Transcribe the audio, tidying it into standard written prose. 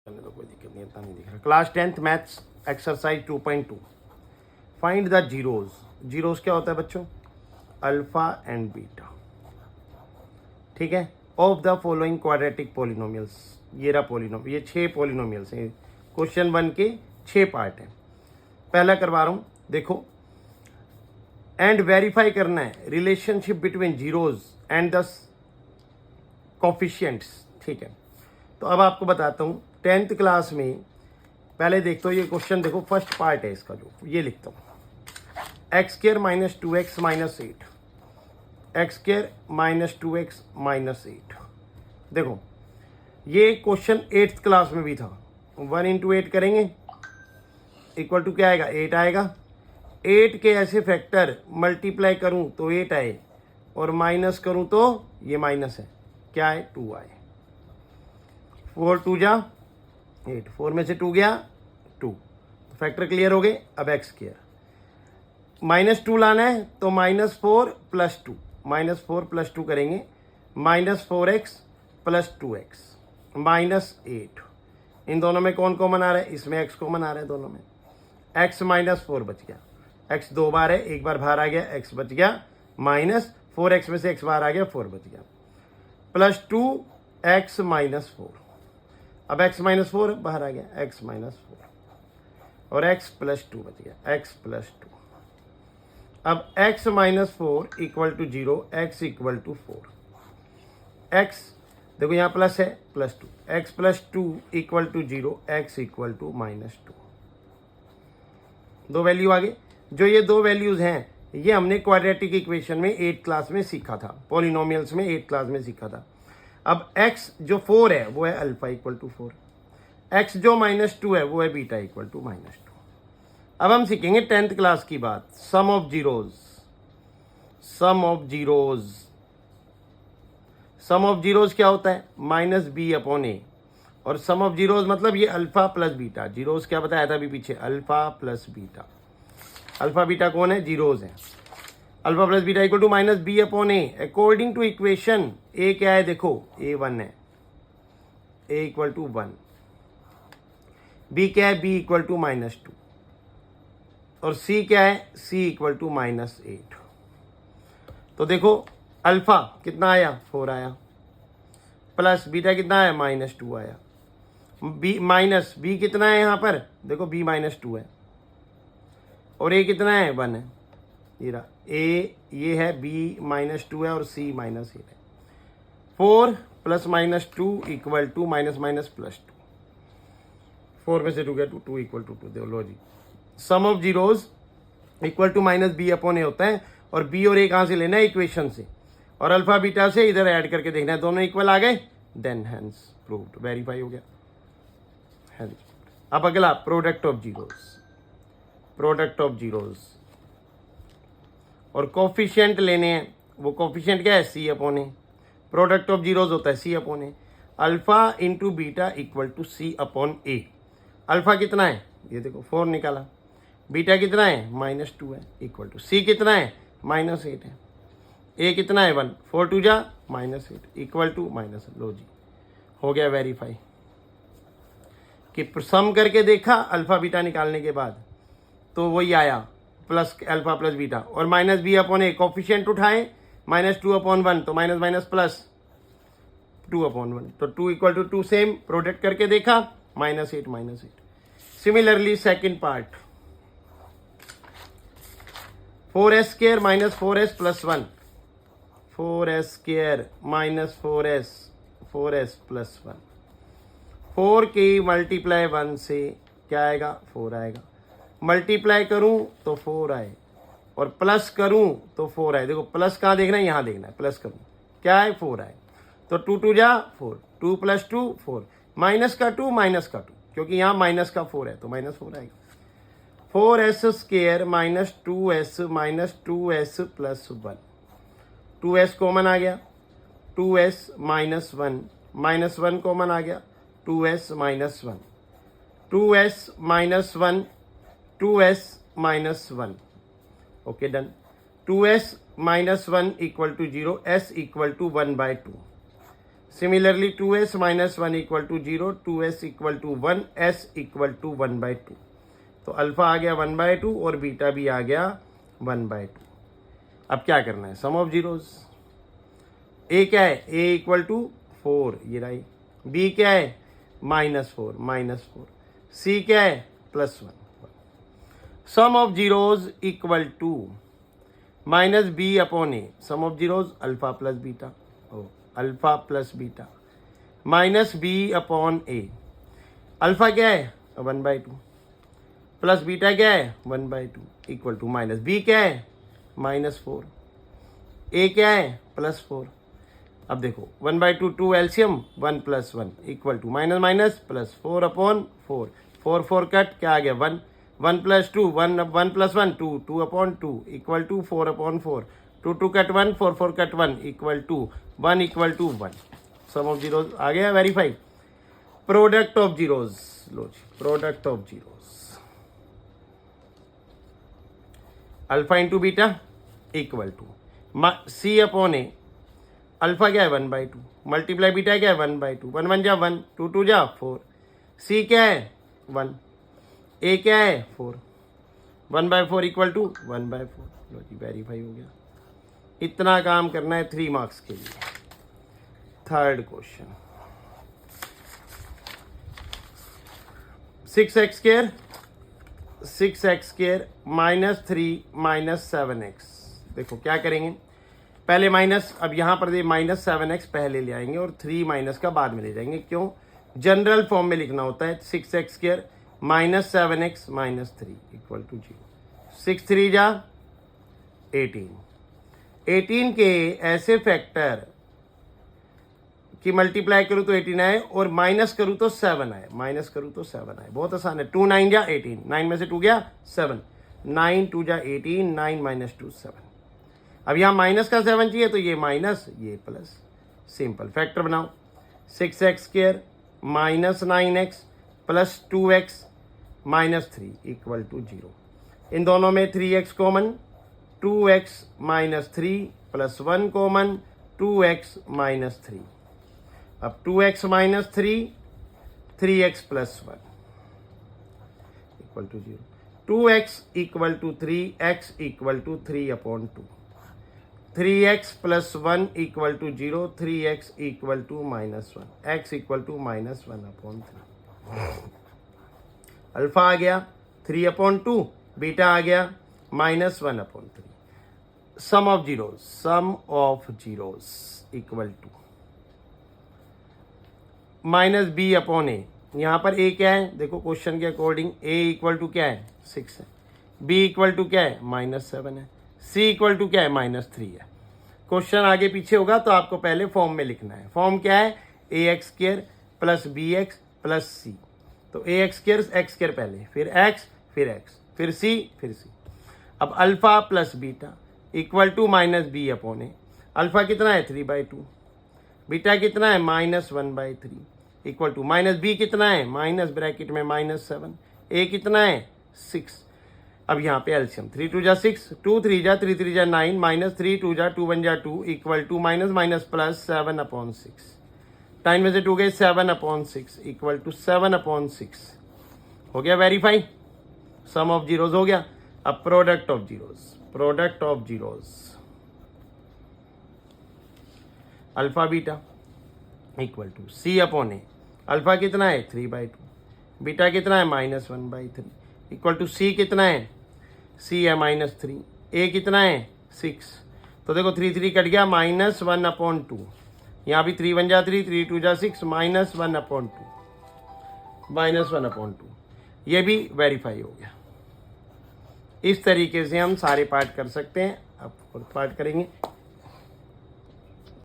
करने दो, कोई दिक्कत नहीं, इतना नहीं दिख रहा। Class 10th maths exercise 2.2 find the zeros. Zeros क्या होता है बच्चों? अल्फा एंड बीटा, ठीक है, of the following quadratic polynomials. ये रहा पोलिनोमियल, ये 6 पोलिनोमियल्स हैं। क्वेश्चन 1 के 6 पार्ट हैं। पहला करवा रहा हूं, देखो, एंड वेरीफाई करना है relationship between zeros and the coefficients, ठीक है। तो अब आपको बताता हूं, 10th क्लास में पहले देखते हो ये क्वेश्चन, देखो फर्स्ट पार्ट है इसका, जो ये लिखता हूं, x square minus 2x minus 8, x square minus 2x minus 8। देखो ये क्वेश्चन 8th क्लास में भी था। 1 इंटू 8 करेंगे इक्वल टू क्या आएगा? 8 आएगा। 8 के ऐसे फैक्टर मल्टीप्लाई करूं तो 8 आए, और माइनस करूं तो ये माइनस है, क्या है? 2 आए। 4 2 जा 8, 4 में से 2 गया 2, तो फैक्टर क्लियर हो गए। अब एक्स स्क्वायर माइनस 2 लाना है तो -4 प्लस 2, -4 प्लस 2 करेंगे, -4x प्लस 2x -8। इन दोनों में कौन कॉमन आ रहा है? इसमें x कॉमन आ रहा है दोनों में। x -4 बच गया, x 2 बार है, एक बार बाहर आ गया, x बच गया, -4x में से x बाहर आ गया, 4 बच गया, प्लस 2x -4। अब x -4 बाहर आ गया, x -4, और x प्लस 2 बच गया, x प्लस 2। अब x -4 equal to 0, x equal to 4। x देखो यहाँ प्लस है, plus 2, x plus 2 equal to 0, x equal to -2। दो वैल्यू आ गई। जो ये दो वैल्यूज हैं ये हमने क्वाड्रेटिक इक्वेशन में 8th क्लास में सीखा था, पॉलिनोमियल्स में 8th क्लास में सीखा था। अब x जो 4 है वो है अल्फा इक्वल टू 4, x जो -2 है वो है बीटा इक्वल टू -2। अब हम सीखेंगे 10th क्लास की बात, sum of zeros. Sum of zeros, sum of zeros क्या होता है? -b/a। और सम ऑफ जीरोज मतलब ये अल्फा प्लस बीटा। जीरोज क्या बताया था अभी पीछे? Alpha plus beta. Alpha beta कौन है? जीरोज है। Alpha plus beta equal to -b/a। According to equation A क्या है? देखो a 1 है, a इक्वल टू 1। b क्या है? b equal to -2। और c क्या है? c equal to -8। तो देखो अल्फा कितना आया? 4 आया, प्लस बीटा कितना आया? -2 आया। बी माइनस बी कितना है यहाँ पर? देखो b -2 है, और a कितना है? 1 है। ये रहा a, ये है b -2 है, और c -8 है। 4 plus -2 equal to minus plus 2। 4 में से 2 गया 2, 2 इक्वल टू 2। देखो लो जी, sum of zeros equal to -b/a होता है, और b और a कहाँ से लेना है? इक्वेशन से, और अल्फा बीटा से इधर ऐड करके देखना है, दोनों इक्वल आ गए, देन हैंस प्रूव्ड, वेरीफाई हो गया। हैंस। अब अगला product of zeros. Product of zeros और कोफिशिएंट लेने हैं। वो कोफिशिएंट क्या है? c/a। प्रोडक्ट ऑफ जीरोज होता है c/a। Alpha into beta equal to c/a। Alpha कितना है? ये देखो 4 निकाला। बीटा कितना है? -2 है, इक्वल टू c कितना है? -8 है। a कितना है? 1। 4 2 जा -8 इक्वल टू -। लो जी, हो गया वेरीफाई। कि सम करके देखा अल्फा बीटा निकालने के बाद, तो वही आया, प्लस अल्फा प्लस बीटा, और -b/a। कोफिशिएंट उठाए, -2/1, तो माइनस प्लस 2/1, तो 2 इक्वल टू 2। सेम प्रोडक्ट करके देखा, -8। Similarly second part, 4s square minus 4s plus 1, 4s square minus 4s plus 1। 4 की मल्टीप्लाई 1 से क्या आएगा? 4 आएगा। मल्टीप्लाई करूं तो 4 आए, और प्लस करूं तो 4 आए। देखो प्लस कहाँ देखना है? यहाँ देखना है। प्लस करूं क्या है? 4 आए, तो 2 2 जा 4, 2 प्लस 2 4, माइनस का 2 क्योंकि यहाँ माइनस का 4 है तो -4 आएगा। 4s square minus 2s plus 1, 2s common आ गया, 2s -1 कॉमन आ गया, 2s -1, 2s -1, 2s -1। Okay done. 2s -1 equal to 0, s equal to 1/2। Similarly 2s minus 1 equal to 0, 2s equal to 1, s equal to 1/2। तो alpha आ गया 1/2 और beta भी आ गया 1/2। अब क्या करना है, सम ऑफ जीरोज। ए क्या है, ए इक्वल टू 4, ये रही। बी क्या है, -4, सी क्या है, +1। Sum of zeros equal to -b/a, sum of zeros alpha plus beta, alpha plus beta, -b/a। Alpha क्या है 1/2, प्लस बीटा क्या है 1/2, इक्वल टू माइनस बी क्या है -4, ए क्या है +4। अब देखो 1/2 2 LCM 1 + 1 equal to minus minus plus 4/4, 4 4 cut, क्या आ गया 1, 1 + 2 1, 1 + 1 2, 2/2 equal to 4/4, 2 2 cut 1, 4 4 cut 1 equal to 1 equal to 1। Sum of zeros आ गया, वेरीफाई। प्रोडक्ट ऑफ जीरोज, लो जी, product of zeros, alpha into beta equal to C/A। Alpha क्या है 1/2, multiply beta क्या है 1/2, 1 1 जा 1, 2 2 जा 4, सी क्या है 1, ए क्या है 4, 1/4 इक्वल टू 1/4। लो जी, वेरीफाई हो गया। इतना काम करना है 3 मार्क्स के लिए। Third question, 6x² -3 -7x। देखो क्या करेंगे, पहले माइनस, अब यहां पर दे -7x पहले ले आएंगे और 3 माइनस का बाद में ले जाएंगे। क्यों, जनरल फॉर्म में लिखना होता है। 6x² -7x -3 equal to 0। 6 3 जा 18, 18 के ऐसे फैक्टर कि मल्टीप्लाई करूँ तो 18 आए और माइनस करूँ तो 7 आए, माइनस करूँ तो 7 आए। बहुत आसान है। 2 9 जा 18, 9 में से 2 गया 7, 9 2 जा 18, 9 - 2 7। अब यहाँ माइनस का 7 चाहिए तो ये माइनस ये प्लस, सिंपल फैक्टर बनाओ। 6x² -9x + 2x -3 equal to 0। इन दोनों में 3x common, 2x -3 + 1 common, 2x -3। अब 2x -3, 3x + 1 equal to 0। 2x equal to 3, x equal to 3/2, 3x + 1 equal to 0, 3x equal to -1, x equal to -1/3। Alpha आ गया 3/2, beta आ गया -1/3। Sum of zeros equal to -b/a। यहाँ पर a क्या है, देखो क्वेश्चन के अकॉर्डिंग a इक्वल टू क्या है 6 है, b इक्वल टू क्या है -7 है, c इक्वल टू क्या है -3 है। क्वेश्चन आगे पीछे होगा तो आपको पहले फॉर्म में लिखना है। फॉर्म क्या है, ax² + bx + c। तो ax² x² पहले, फिर x, फिर x, फिर c, फिर c। अब alpha plus beta equal to -b/a। Alpha कितना है 3/2, बीटा कितना है -1/3 इक्वल टू -b कितना है माइनस ब्रैकेट में -7, a कितना है 6। अब यहाँ पे एलसीएम 3 2 जा 6, 2 3 जा 3 3 जा 9, -3 2 जा 2 1 जा 2 equal to minus minus plus 7/6। 9 में से 2 गए 7/6 इक्वल टू 7/6। हो गया वेरीफाई, सम ऑफ जीरोज हो गया। अब product of zeros, alpha beta equal to C/A। Alpha कितना है 3/2, बीटा कितना है -1/3 इक्वल टू C कितना है, C है -3, A कितना है 6। तो देखो 3 3 कट गया -1/2, यहाँ भी 3 1 जा 3, 3 2 जा 6, -1/2, ये भी वेरीफाई हो गया। इस तरीके से हम सारे पार्ट कर सकते हैं। अब पार्ट करेंगे।